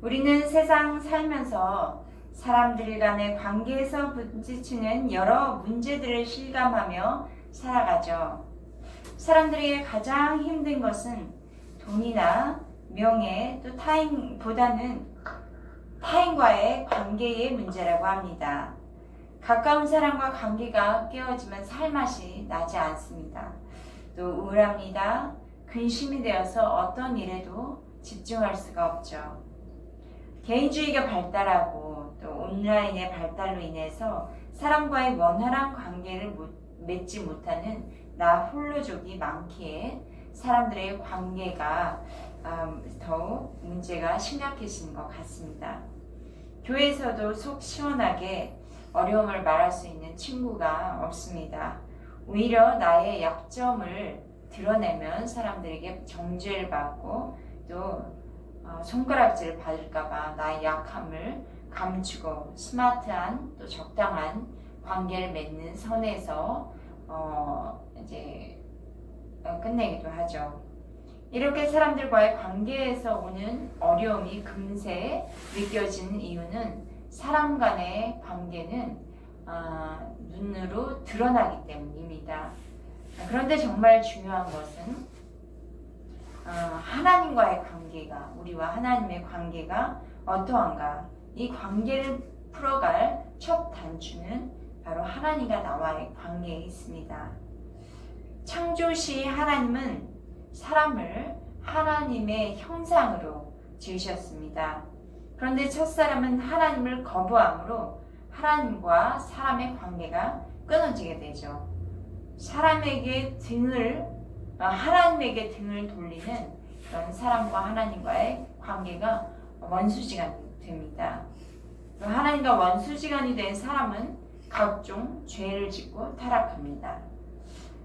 우리는 세상 살면서 사람들 간의 관계에서 부딪히는 여러 문제들을 실감하며 살아가죠. 사람들에게 가장 힘든 것은 돈이나 명예 또 타인보다는 타인과의 관계의 문제라고 합니다. 가까운 사람과 관계가 깨어지면 살맛이 나지 않습니다. 또 우울합니다. 근심이 되어서 어떤 일에도 집중할 수가 없죠. 개인주의가 발달하고 또 온라인의 발달로 인해서 사람과의 원활한 관계를 맺지 못하는 나 홀로족이 많기에 사람들의 관계가 더욱 문제가 심각해지는 것 같습니다. 교회에서도 속 시원하게 어려움을 말할 수 있는 친구가 없습니다. 오히려 나의 약점을 드러내면 사람들에게 정죄를 받고 또 손가락질을 받을까봐 나의 약함을 감추고 스마트한 또 적당한 관계를 맺는 선에서 끝내기도 하죠. 이렇게 사람들과의 관계에서 오는 어려움이 금세 느껴지는 이유는 사람 간의 관계는 눈으로 드러나기 때문입니다. 그런데 정말 중요한 것은 하나님과의 관계가, 우리와 하나님의 관계가 어떠한가, 이 관계를 풀어갈 첫 단추는 바로 하나님과 나와의 관계에 있습니다. 창조시 하나님은 사람을 하나님의 형상으로 지으셨습니다. 그런데 첫사람은 하나님을 거부함으로 하나님과 사람의 관계가 끊어지게 되죠. 하나님에게 등을 돌리는 그런 사람과 하나님과의 관계가 원수지간이 됩니다. 하나님과 원수지간이 된 사람은 각종 죄를 짓고 타락합니다.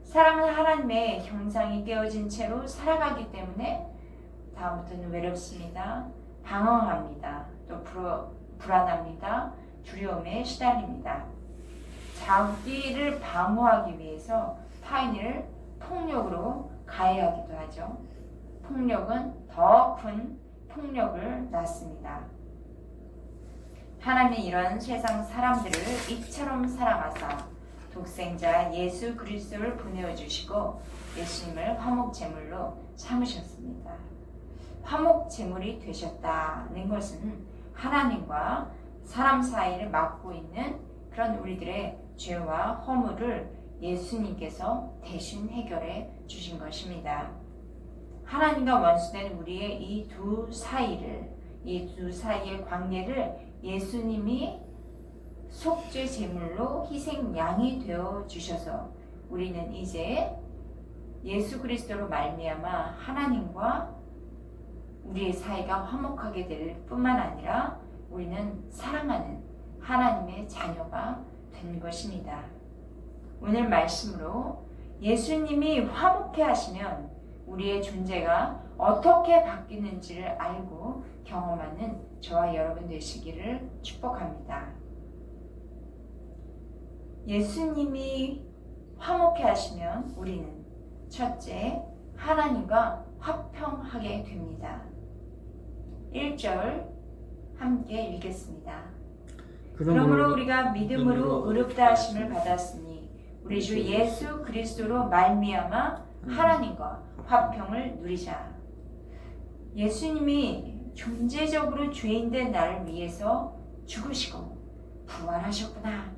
사람은 하나님의 형상이 깨어진 채로 살아가기 때문에 다음부터는 외롭습니다. 방황합니다. 또 불안합니다. 두려움에 시달립니다. 자기를 방어하기 위해서 타인을 폭력으로 가해하기도 하죠. 폭력은 더 큰 폭력을 낳습니다. 하나님이 이런 세상 사람들을 이처럼 사랑하사 독생자 예수 그리스도를 보내어 주시고 예수님을 화목제물로 삼으셨습니다. 화목제물이 되셨다는 것은 하나님과 사람 사이를 막고 있는 그런 우리들의 죄와 허물을 예수님께서 대신 해결해 주신 것입니다. 하나님과 원수된 우리의 이 두 사이의 관계를 예수님이 속죄 제물로 희생 양이 되어 주셔서 우리는 이제 예수 그리스도로 말미암아 하나님과 우리의 사이가 화목하게 될 뿐만 아니라 우리는 사랑하는 하나님의 자녀가 된 것입니다. 오늘 말씀으로 예수님이 화목해 하시면 우리의 존재가 어떻게 바뀌는지를 알고 경험하는 저와 여러분 되시기를 축복합니다. 예수님이 화목해 하시면 우리는 첫째, 하나님과 화평하게 됩니다. 1절 함께 읽겠습니다. 그러므로 우리가 믿음으로 의롭다 하심을 받았으니 우리 주 예수 그리스도로 말미암아 하나님과 화평을 누리자. 예수님이 존재적으로 죄인된 나를 위해서 죽으시고 부활하셨구나.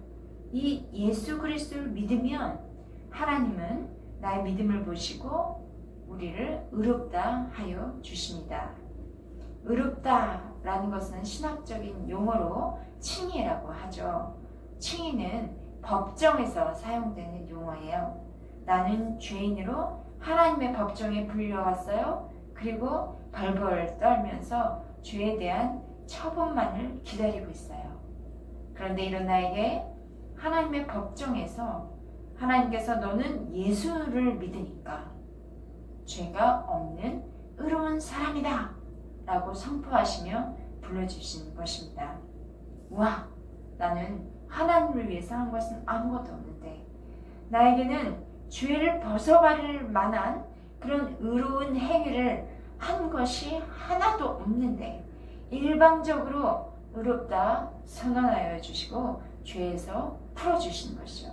이 예수 그리스도를 믿으면 하나님은 나의 믿음을 보시고 우리를 의롭다 하여 주십니다. 의롭다라는 것은 신학적인 용어로 칭의라고 하죠. 칭의는 법정에서 사용되는 용어예요. 나는 죄인으로 하나님의 법정에 불려왔어요. 그리고 벌벌 떨면서 죄에 대한 처분만을 기다리고 있어요. 그런데 이런 나에게 하나님의 법정에서 하나님께서 너는 예수를 믿으니까 죄가 없는 의로운 사람이다 라고 선포하시며 불러주신 것입니다. 와, 나는 하나님을 위해서 한 것은 아무것도 없는데 나에게는 죄를 벗어버릴 만한 그런 의로운 행위를 한 것이 하나도 없는데 일방적으로 의롭다 선언하여 주시고 죄에서 풀어주시는 것이죠.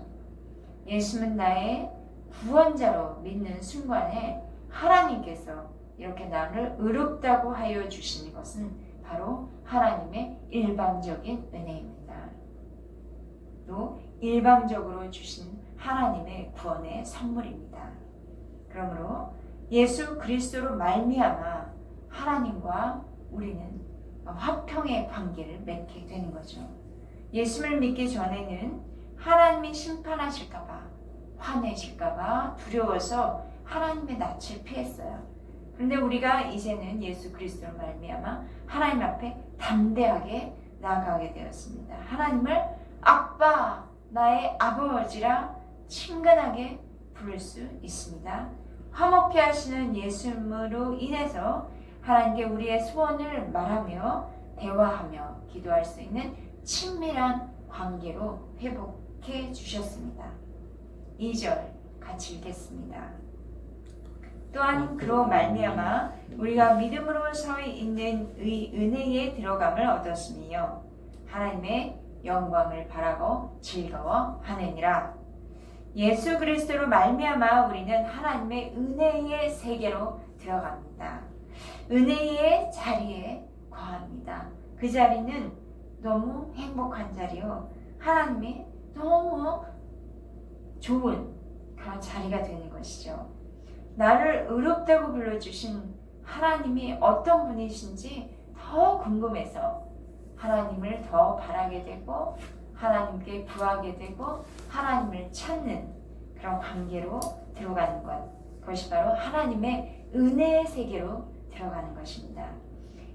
예수는 나의 구원자로 믿는 순간에 하나님께서 이렇게 나를 의롭다고 하여 주시는 것은 바로 하나님의 일방적인 은혜입니다. 또 일방적으로 주신 하나님의 구원의 선물입니다. 그러므로 예수 그리스도로 말미암아 하나님과 우리는 화평의 관계를 맺게 되는 거죠. 예수를 믿기 전에는 하나님이 심판하실까봐, 화내실까봐 두려워서 하나님의 낯을 피했어요. 그런데 우리가 이제는 예수 그리스도로 말미암아 하나님 앞에 담대하게 나아가게 되었습니다. 하나님을 아빠, 나의 아버지라 친근하게 부를 수 있습니다. 화목케 하시는 예수님으로 인해서 하나님께 우리의 소원을 말하며 대화하며 기도할 수 있는 친밀한 관계로 회복해 주셨습니다. 2절 같이 읽겠습니다. 또한 그로 말미암아 우리가 믿음으로 서 있는 은혜에 들어감을 얻었으며 하나님의 영광을 바라고 즐거워하느니라. 예수 그리스도로 말미암아 우리는 하나님의 은혜의 세계로 들어갑니다. 은혜의 자리에 거합니다. 그 자리는 너무 행복한 자리요. 하나님이 너무 좋은 그런 자리가 되는 것이죠. 나를 의롭다고 불러주신 하나님이 어떤 분이신지 더 궁금해서 하나님을 더 바라게 되고 하나님께 구하게 되고 하나님을 찾는 그런 관계로 들어가는 것, 그것이 바로 하나님의 은혜의 세계로 들어가는 것입니다.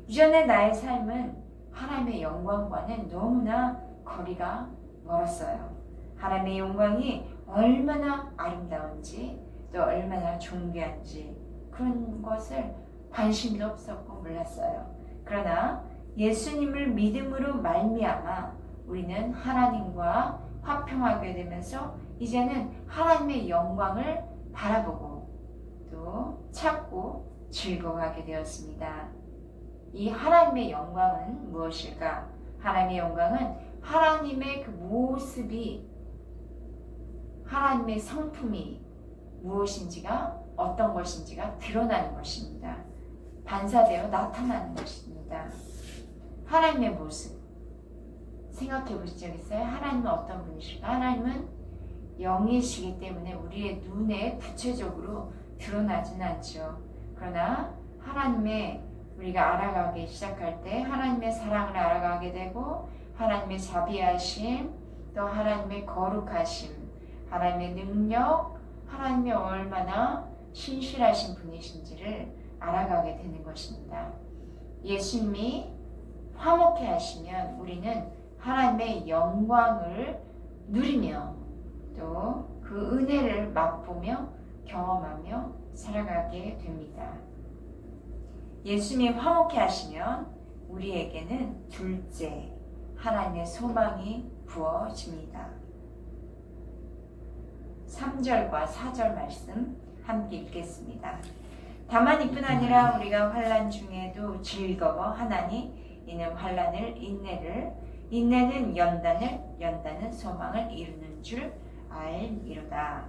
이전의 나의 삶은 하나님의 영광과는 너무나 거리가 멀었어요. 하나님의 영광이 얼마나 아름다운지 또 얼마나 존귀한지 그런 것을 관심도 없었고 몰랐어요. 그러나 예수님을 믿음으로 말미암아 우리는 하나님과 화평하게 되면서 이제는 하나님의 영광을 바라보고 또 찾고 즐거워하게 되었습니다. 이 하나님의 영광은 무엇일까? 하나님의 영광은 하나님의 그 모습이, 하나님의 성품이 무엇인지가, 어떤 것인지가 드러나는 것입니다. 반사되어 나타나는 것입니다. 하나님의 모습 생각해 보신 적 있어요? 하나님은 어떤 분이실까? 하나님은 영이시기 때문에 우리의 눈에 구체적으로 드러나지는 않죠. 그러나 하나님의 우리가 알아가기 시작할 때 하나님의 사랑을 알아가게 되고 하나님의 자비하심, 또 하나님의 거룩하심, 하나님의 능력, 하나님이 얼마나 신실하신 분이신지를 알아가게 되는 것입니다. 예수님이 화목해 하시면 우리는 하나님의 영광을 누리며 또 그 은혜를 맛보며 경험하며 살아가게 됩니다. 예수님이 화목해 하시면 우리에게는 둘째 하나님의 소망이 부어집니다. 3절과 4절 말씀 함께 읽겠습니다. 다만 이뿐 아니라 우리가 환난 중에도 즐거워하나니 이는 환난을 인내는 연단을, 연단은 소망을 이루는 줄 알미로다.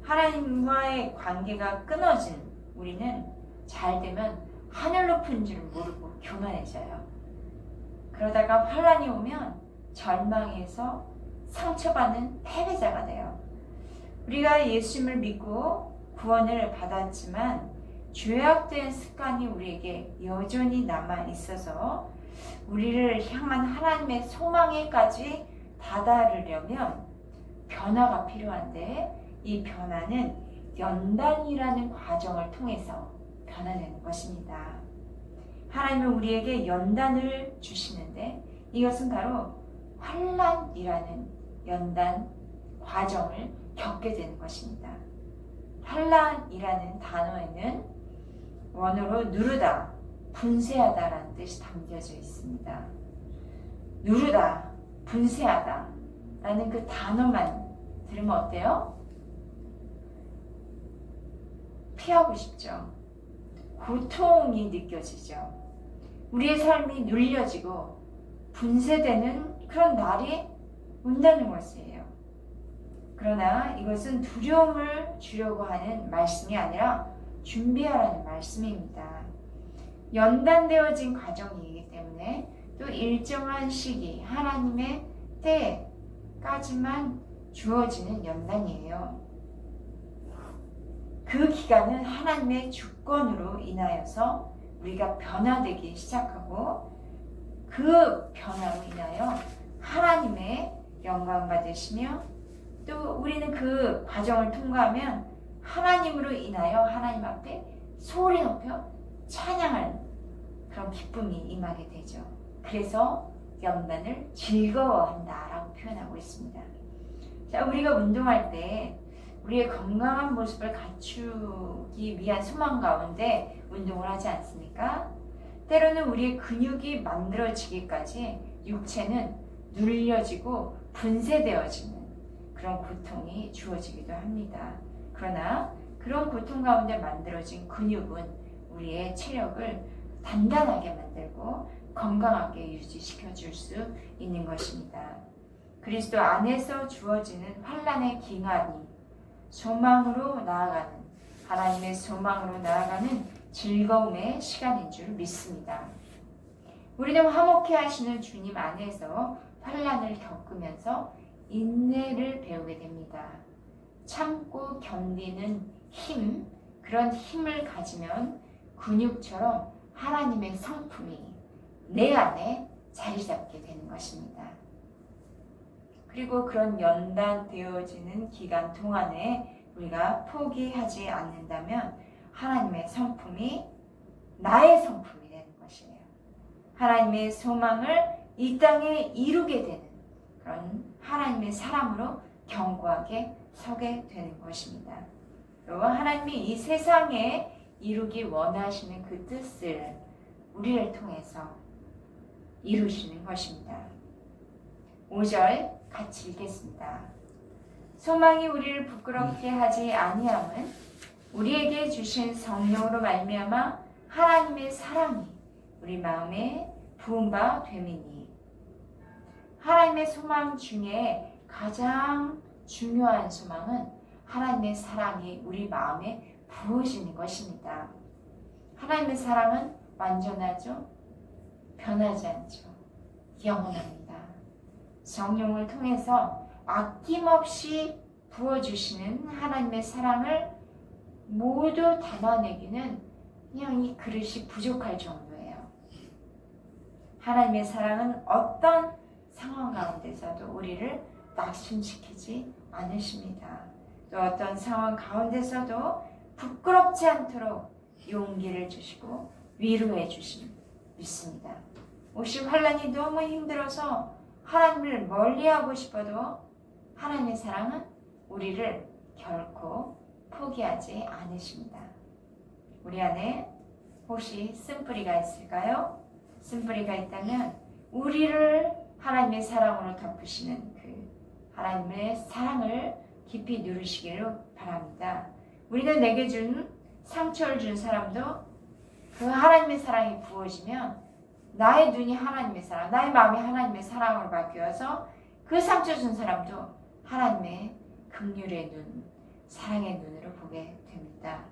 하나님과의 관계가 끊어진 우리는 잘 되면 하늘 높은 줄 모르고 교만해져요. 그러다가 환난이 오면 절망해서 상처받는 패배자가 돼요. 우리가 예수님을 믿고 구원을 받았지만 죄악된 습관이 우리에게 여전히 남아 있어서 우리를 향한 하나님의 소망에까지 다다르려면 변화가 필요한데 이 변화는 연단이라는 과정을 통해서 변화되는 것입니다. 하나님은 우리에게 연단을 주시는데 이것은 바로 환난이라는 연단 과정을 겪게 되는 것입니다. 환난이라는 단어에는 원어로 누르다, 분쇄하다라는 뜻이 담겨져 있습니다. 누르다, 분쇄하다 라는 그 단어만 들으면 어때요? 피하고 싶죠. 고통이 느껴지죠. 우리의 삶이 눌려지고 분쇄되는 그런 날이 온다는 것이에요. 그러나 이것은 두려움을 주려고 하는 말씀이 아니라 준비하라는 말씀입니다. 연단되어진 과정이기 때문에 또 일정한 시기, 하나님의 때까지만 주어지는 연단이에요. 그 기간은 하나님의 주권으로 인하여서 우리가 변화되기 시작하고 그 변화로 인하여 하나님의 영광 받으시며 또 우리는 그 과정을 통과하면 하나님으로 인하여 하나님 앞에 소리 높여 찬양할 그런 기쁨이 임하게 되죠. 그래서 연단을 즐거워한다라고 표현하고 있습니다. 자, 우리가 운동할 때 우리의 건강한 모습을 갖추기 위한 소망 가운데 운동을 하지 않습니까? 때로는 우리의 근육이 만들어지기까지 육체는 눌려지고 분쇄되어지는 그런 고통이 주어지기도 합니다. 그러나 그런 고통 가운데 만들어진 근육은 우리의 체력을 단단하게 만들고 건강하게 유지시켜 줄 수 있는 것입니다. 그리스도 안에서 주어지는 환난의 기간이 소망으로 나아가는, 하나님의 소망으로 나아가는 즐거움의 시간인 줄 믿습니다. 우리는 화목해 하시는 주님 안에서 환난을 겪으면서 인내를 배우게 됩니다. 참고 견디는 힘, 그런 힘을 가지면 근육처럼 하나님의 성품이 내 안에 자리 잡게 되는 것입니다. 그리고 그런 연단되어지는 기간 동안에 우리가 포기하지 않는다면 하나님의 성품이 나의 성품이 되는 것이에요. 하나님의 소망을 이 땅에 이루게 되는 그런 하나님의 사람으로 견고하게 서게 되는 것입니다. 또 하나님이 이 세상에 이루기 원하시는 그 뜻을 우리를 통해서 이루시는 것입니다. 5절 같이 읽겠습니다. 소망이 우리를 부끄럽게 하지 아니함은 우리에게 주신 성령으로 말미암아 하나님의 사랑이 우리 마음에 부은 바 됨이니. 하나님의 소망 중에 가장 중요한 소망은 하나님의 사랑이 우리 마음에 부어지는 것입니다. 하나님의 사랑은 완전하죠? 변하지 않죠. 영원합니다. 성령을 통해서 아낌없이 부어주시는 하나님의 사랑을 모두 담아내기는 그냥 이 그릇이 부족할 정도예요. 하나님의 사랑은 어떤 상황 가운데서도 우리를 낙심시키지 않으십니다. 또 어떤 상황 가운데서도 부끄럽지 않도록 용기를 주시고 위로해 주심 믿습니다. 혹시 환난이 너무 힘들어서 하나님을 멀리하고 싶어도 하나님의 사랑은 우리를 결코 포기하지 않으십니다. 우리 안에 혹시 쓴뿌리가 있을까요? 쓴뿌리가 있다면 우리를 하나님의 사랑으로 덮으시는 그 하나님의 사랑을 깊이 누리시기를 바랍니다. 우리는 내게 준 상처를 준 사람도 그 하나님의 사랑이 부어지면 나의 눈이 하나님의 사랑, 나의 마음이 하나님의 사랑으로 바뀌어서 그 상처 준 사람도 하나님의 긍휼의 눈, 사랑의 눈으로 보게 됩니다.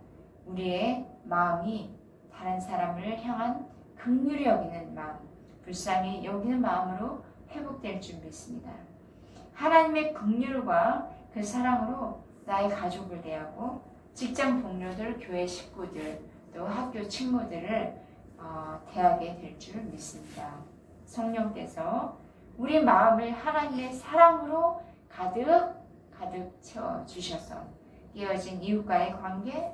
우리의 마음이 다른 사람을 향한 긍휼히 여기는 마음, 불쌍히 여기는 마음으로 회복될 줄 믿습니다. 하나님의 긍휼과 그 사랑으로 나의 가족을 대하고 직장 동료들, 교회 식구들, 또 학교 친구들을 대하게 될 줄 믿습니다. 성령께서 우리 마음을 하나님의 사랑으로 가득 채워주셔서 깨어진 이웃과의 관계,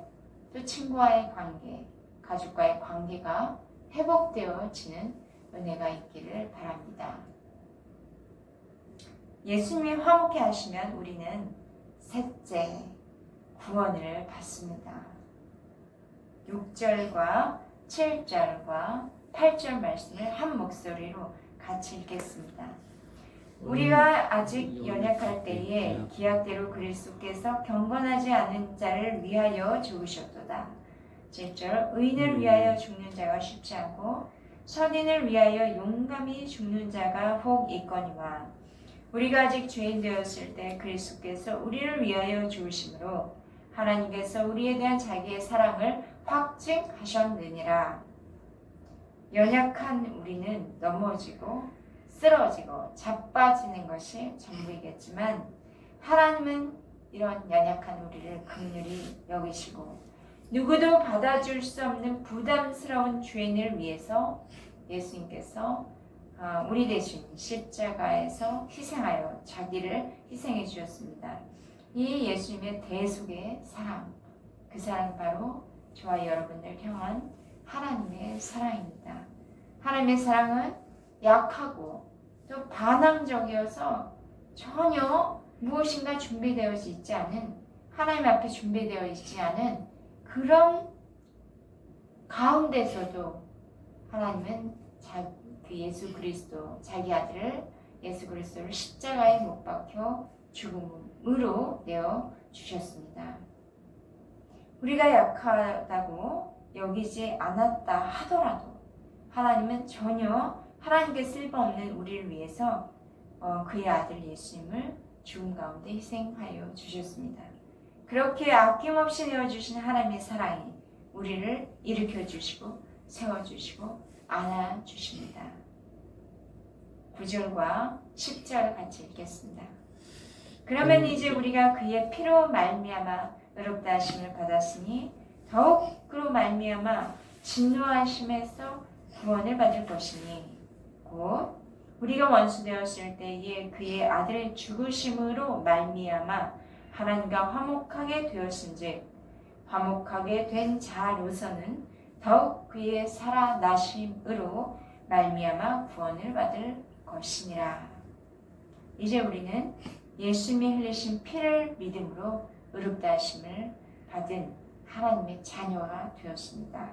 또 친구와의 관계, 가족과의 관계가 회복되어지는 은혜가 있기를 바랍니다. 예수님이 화목해 하시면 우리는 셋째 구원을 받습니다. 6절과 7절과 8절 말씀을 한 목소리로 같이 읽겠습니다. 우리가 아직 연약할 때에 기약대로 그리스도께서 경건하지 않은 자를 위하여 죽으셨도다. 7절 의인을 위하여 죽는 자가 쉽지 않고 선인을 위하여 용감히 죽는 자가 혹 있거니와 우리가 아직 죄인 되었을 때 그리스도께서 우리를 위하여 죽으심으로 하나님께서 우리에 대한 자기의 사랑을 확증하셨느니라. 연약한 우리는 넘어지고 쓰러지고 자빠지는 것이 전부이겠지만 하나님은 이런 연약한 우리를 긍휼히 여기시고 누구도 받아줄 수 없는 부담스러운 죄인을 위해서 예수님께서 우리 대신 십자가에서 희생하여 자기를 희생해 주셨습니다. 이 예수님의 대속의 사랑, 그 사랑 바로 저와 여러분들 향한 하나님의 사랑입니다. 하나님의 사랑은 약하고 또 반항적이어서 전혀 무엇인가 준비되어 있지 않은, 하나님 앞에 준비되어 있지 않은 그런 가운데서도 하나님은 그 예수 그리스도, 자기 아들을 예수 그리스도를 십자가에 못 박혀 죽음으로 내어 주셨습니다. 우리가 약하다고 여기지 않았다 하더라도 하나님은 전혀 하나님께 쓸모없는 우리를 위해서 그의 아들 예수님을 죽음 가운데 희생하여 주셨습니다. 그렇게 아낌없이 내어주신 하나님의 사랑이 우리를 일으켜주시고 세워주시고 안아주십니다. 9절과 10절 같이 읽겠습니다. 그러면 이제 우리가 그의 피로 말미암아 의롭다 하심을 받았으니 더욱 그로 말미암아 진노하심에서 구원을 받을 것이니 곧 우리가 원수 되었을 때에 그의 아들의 죽으심으로 말미암아 하나님과 화목하게 되었은즉 화목하게 된 자로서는 더욱 그의 살아나심으로 말미암아 구원을 받을 것이니라. 이제 우리는 예수님이 흘리신 피를 믿음으로 의롭다 하심을 받은 하나님의 자녀가 되었습니다.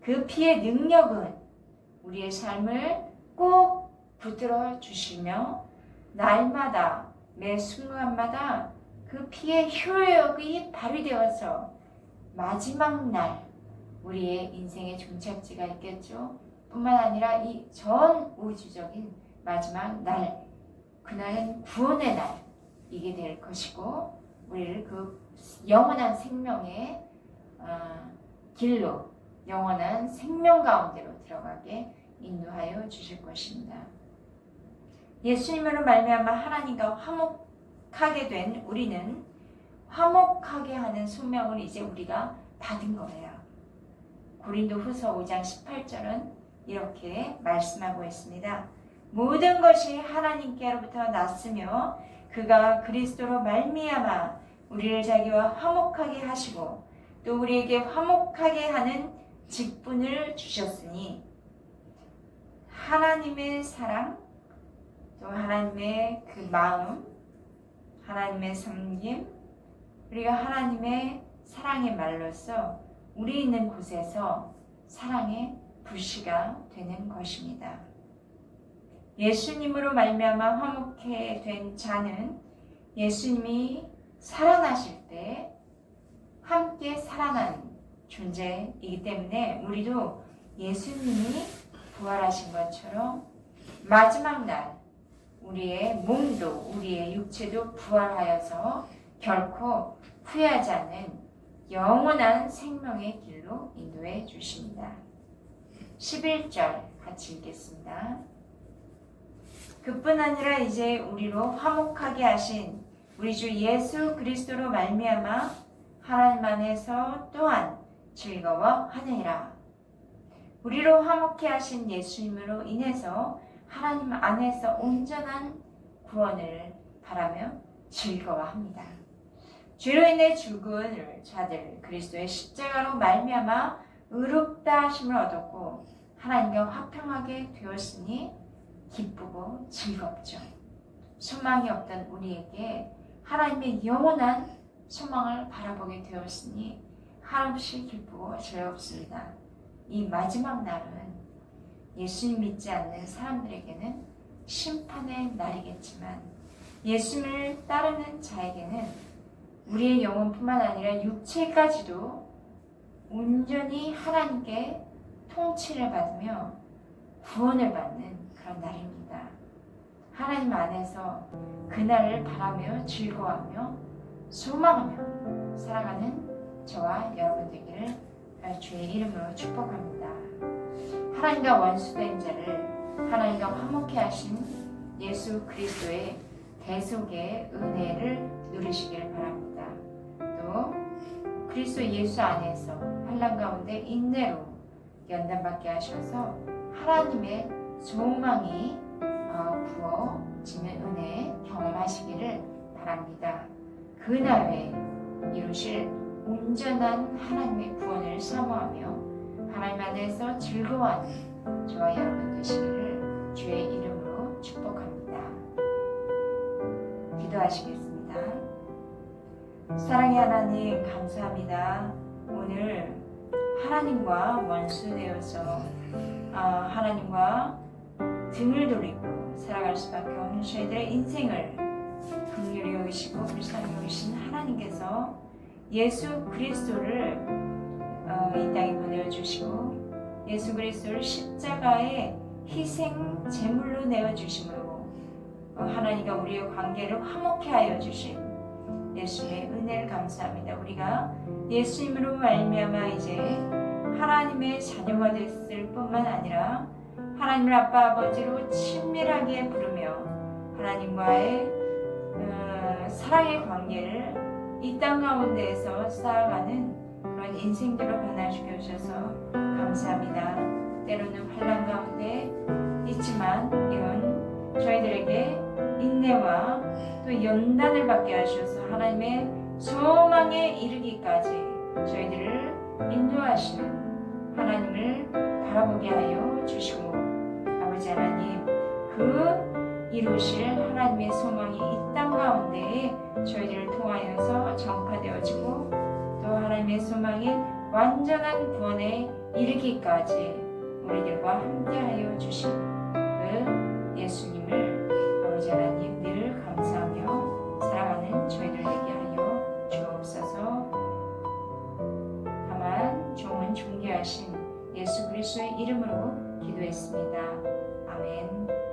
그 피의 능력은 우리의 삶을 꼭 붙들어 주시며 날마다 매 순간마다 그 피의 효력이 발휘되어서 마지막 날 우리의 인생의 종착지가 있겠죠. 뿐만 아니라 이 전 우주적인 마지막 날, 그날은 구원의 날이게 될 것이고 우리를 그 영원한 생명의 길로, 영원한 생명 가운데로 들어가게 인도하여 주실 것입니다. 예수님으로 말미암아 하나님과 화목하게 된 우리는 화목하게 하는 소명을 이제 우리가 받은 거예요. 고린도후서 5장 18절은 이렇게 말씀하고 있습니다. 모든 것이 하나님께로부터 났으며 그가 그리스도로 말미암아 우리를 자기와 화목하게 하시고 또 우리에게 화목하게 하는 직분을 주셨으니 하나님의 사랑, 또 하나님의 그 마음, 하나님의 섬김, 우리가 하나님의 사랑의 말로서 우리 있는 곳에서 사랑의 불씨가 되는 것입니다. 예수님으로 말미암아 화목해 된 자는 예수님이 살아나실 때 함께 살아난 존재이기 때문에 우리도 예수님이 부활하신 것처럼 마지막 날 우리의 몸도 우리의 육체도 부활하여서 결코 후회하지 않는 영원한 생명의 길로 인도해 주십니다. 11절 같이 읽겠습니다. 그뿐 아니라 이제 우리로 화목하게 하신 우리 주 예수 그리스도로 말미암아 하나님 안에서 또한 즐거워하느니라. 우리로 화목해 하신 예수님으로 인해서 하나님 안에서 온전한 구원을 바라며 즐거워합니다. 죄로 인해 죽은 자들 그리스도의 십자가로 말미암아 의롭다 하심을 얻었고 하나님과 화평하게 되었으니 기쁘고 즐겁죠. 소망이 없던 우리에게 하나님의 영원한 소망을 바라보게 되었으니 한없이 기쁘고 즐겁습니다. 이 마지막 날은 예수님 믿지 않는 사람들에게는 심판의 날이겠지만 예수님을 따르는 자에게는 우리의 영혼뿐만 아니라 육체까지도 온전히 하나님께 통치를 받으며 구원을 받는 그런 날입니다. 하나님 안에서 그날을 바라며 즐거워하며 소망하며 살아가는 저와 여러분 되기를 주의 이름으로 축복합니다. 하나님과 원수된 자를 하나님과 화목케 하신 예수 그리스도의 대속의 은혜를 누리시길 바랍니다. 또 그리스도 예수 안에서 환난 가운데 인내로 연단받게 하셔서 하나님의 소망이 부어지는 은혜 경험하시기를 바랍니다. 그날에 이루실 온전한 하나님의 구원을 사모하며 하나님 안에서 즐거워하는 저와 여러분 되시기를 주의 이름으로 축복합니다. 기도하시겠습니다. 사랑의 하나님 감사합니다. 오늘 하나님과 원수되어서 하나님과 등을 돌리고 살아갈 수밖에 없는 저희들의 인생을 긍휼히 여기시고 불쌍히 여기신 하나님께서 예수 그리스도를 이 땅에 보내주시고 예수 그리스도를 십자가의 희생 제물로 내어주심으로 하나님과 우리의 관계를 화목케 하여 주신 예수님의 은혜를 감사합니다. 우리가 예수님으로 말미암아 이제 하나님의 자녀가 됐을 뿐만 아니라 하나님을 아빠 아버지로 친밀하게 부르며 하나님과의 사랑의 관계를 이 땅 가운데에서 쌓아가는 그런 인생들로 변화시켜 주셔서 감사합니다. 때로는 환난 가운데 있지만 이런 저희들에게 인내와 또 연단을 받게 하셔서 하나님의 소망에 이르기까지 저희들을 인도하시는 하나님을 바라보게 하여 주시고 아버지 하나님 그 이루실 하나님의 소망이 이 땅 가운데에 저희들을 통하여서 전파되어지고 또 하나님의 소망이 완전한 구원에 이르기까지 우리들과 함께하여 주신 그 예수님을 아버지 하나님 늘 감사하며 사랑하는 저희들 되게 하여 주옵소서. 다만 종은 존귀하신 예수 그리스도의 이름으로 기도했습니다. 아멘.